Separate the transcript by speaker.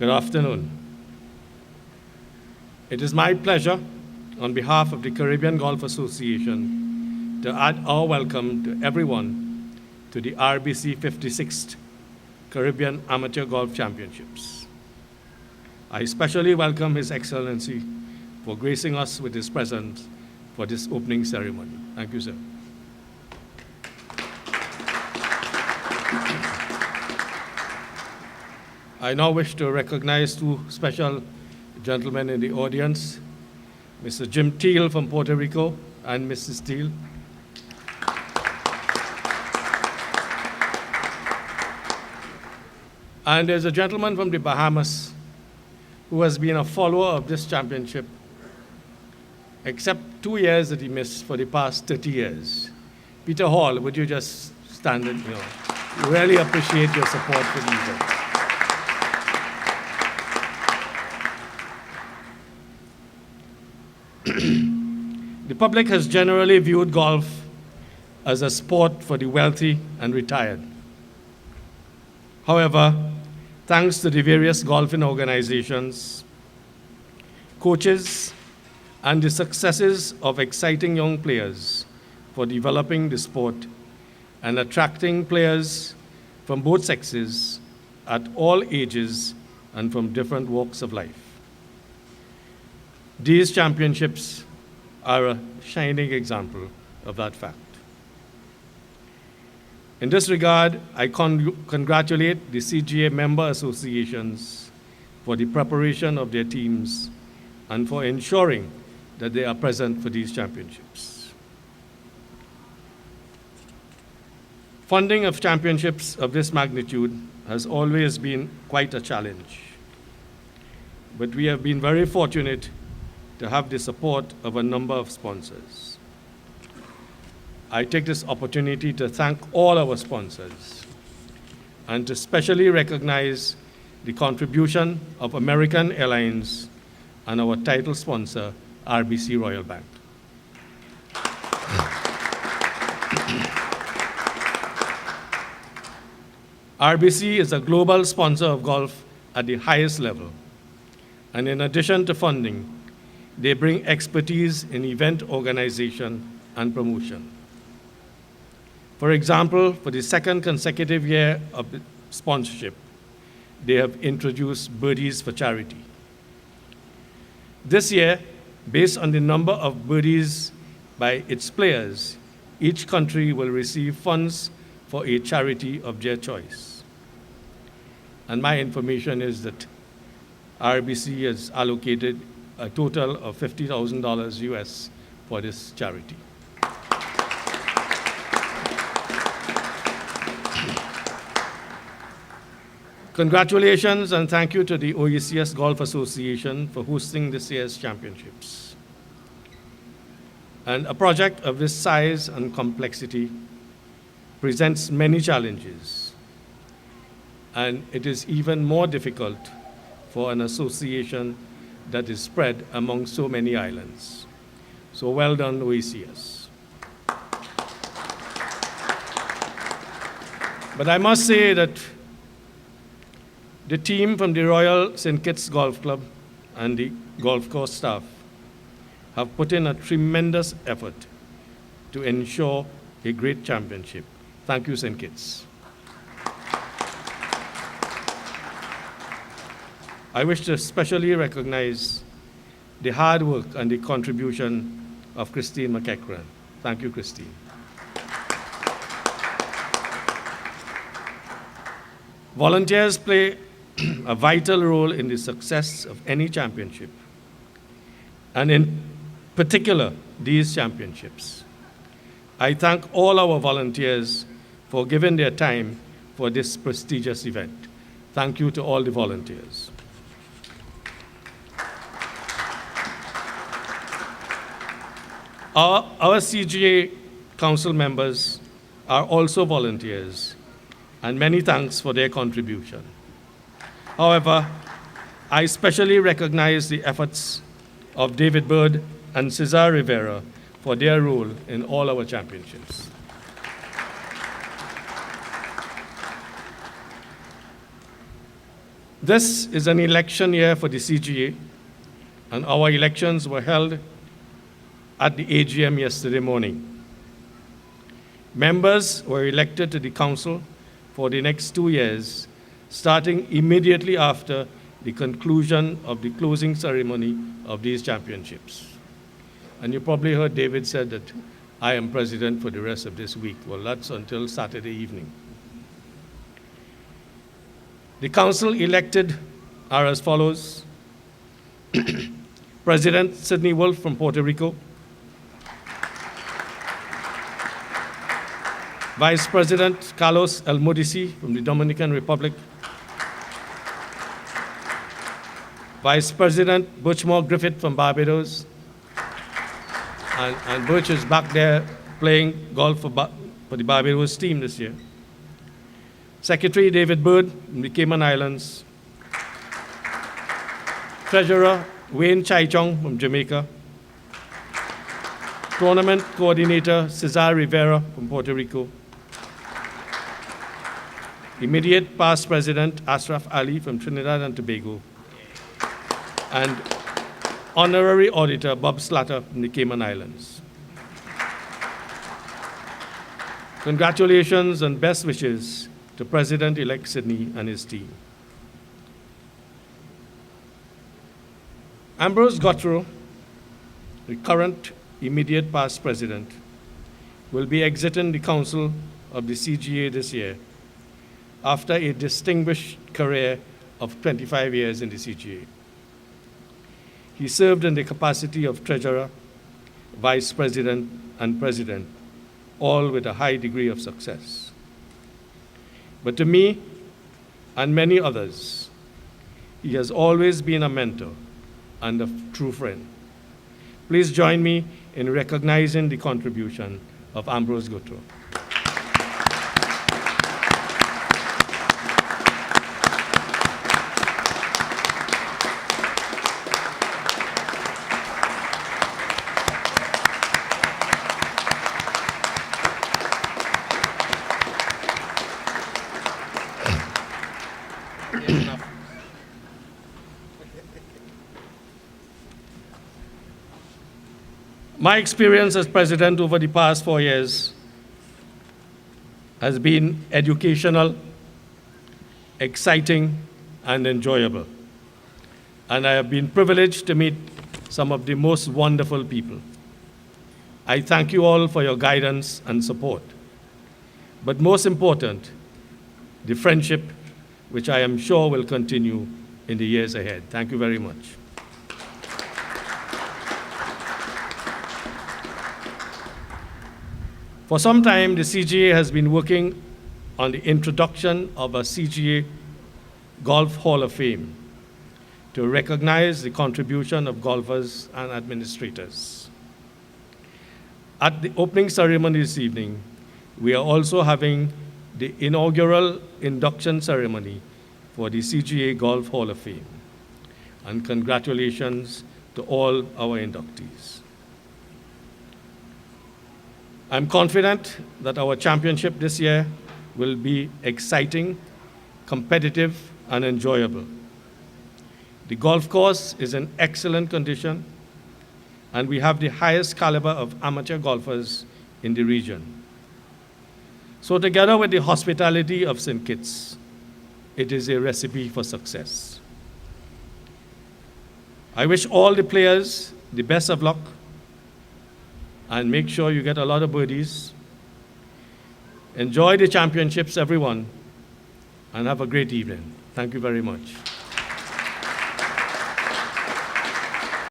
Speaker 1: Good afternoon. It is my pleasure, on behalf of the Caribbean Golf Association, to add our welcome to everyone to the RBC 56th Caribbean Amateur Golf Championships. I especially welcome His Excellency for gracing us with his presence for this opening ceremony. Thank you, sir. I now wish to recognize two special gentlemen in the audience, Mr. Jim Teal from Puerto Rico and Mrs. Teal. And there's a gentleman from the Bahamas who has been a follower of this championship, except 2 years that he missed for the past 30 years. Peter Hall, would you just stand and, really appreciate your support for these events. The public has generally viewed golf as a sport for the wealthy and retired. However, thanks to the various golfing organizations, coaches, and the successes of exciting young players for developing the sport and attracting players from both sexes at all ages and from different walks of life. These championships are a shining example of that fact. In this regard, I congratulate the CGA member associations for the preparation of their teams and for ensuring that they are present for these championships. Funding of championships of this magnitude has always been quite a challenge, but we have been very fortunate to have the support of a number of sponsors. I take this opportunity to thank all our sponsors and to specially recognize the contribution of American Airlines and our title sponsor, RBC Royal Bank. RBC is a global sponsor of golf at the highest level, and in addition to funding, they bring expertise in event organization and promotion. For example, for the second consecutive year of sponsorship, they have introduced Birdies for Charity. This year, based on the number of birdies by its players, each country will receive funds for a charity of their choice. And my information is that RBC has allocated a total of $50,000 US for this charity. Congratulations and thank you to the OECS Golf Association for hosting this year's championships. And a project of this size and complexity presents many challenges, and it is even more difficult for an association that is spread among so many islands. So well done, OECS. But I must say that the team from the Royal St. Kitts Golf Club and the golf course staff have put in a tremendous effort to ensure a great championship. Thank you, St. Kitts. I wish to especially recognize the hard work and the contribution of Christine McEachran. Thank you, Christine. Volunteers play a vital role in the success of any championship, and in particular, these championships. I thank all our volunteers for giving their time for this prestigious event. Thank you to all the volunteers. Our CGA council members are also volunteers, and many thanks for their contribution. However, I especially recognize the efforts of David Bird and Cesar Rivera for their role in all our championships. This is an election year for the CGA, and our elections were held at the AGM yesterday morning. Members were elected to the council for the next 2 years, starting immediately after the conclusion of the closing ceremony of these championships. And you probably heard David said that I am president for the rest of this week. Well, that's until Saturday evening. The council elected are as follows. President Sidney Wolf from Puerto Rico. Vice President Carlos El Mudici from the Dominican Republic. Vice President Butchmore Griffith from Barbados. And Butch is back there playing golf for the Barbados team this year. Secretary David Bird from the Cayman Islands. Treasurer Wayne Chai Chong from Jamaica. Tournament Coordinator Cesar Rivera from Puerto Rico. Immediate past President Ashraf Ali from Trinidad and Tobago. And Honorary Auditor Bob Slatter from the Cayman Islands. Congratulations and best wishes to President-elect Sidney and his team. Ambrose Gautreaux, the current immediate past president, will be exiting the council of the CGA this year after a distinguished career of 25 years in the CGA. He served in the capacity of treasurer, vice president, and president, all with a high degree of success. But to me and many others, he has always been a mentor and a true friend. Please join me in recognizing the contribution of Ambrose Gautreaux. My experience as president over the past 4 years has been educational, exciting, and enjoyable. And I have been privileged to meet some of the most wonderful people. I thank you all for your guidance and support. But most important, the friendship, which I am sure will continue in the years ahead. Thank you very much. For some time, the CGA has been working on the introduction of a CGA Golf Hall of Fame to recognize the contribution of golfers and administrators. At the opening ceremony this evening, we are also having the inaugural induction ceremony for the CGA Golf Hall of Fame. And congratulations to all our inductees. I'm confident that our championship this year will be exciting, competitive, and enjoyable. The golf course is in excellent condition, and we have the highest caliber of amateur golfers in the region. So together with the hospitality of St. Kitts, it is a recipe for success. I wish all the players the best of luck, and make sure you get a lot of birdies. Enjoy the championships, everyone, and have a great evening. Thank you very much.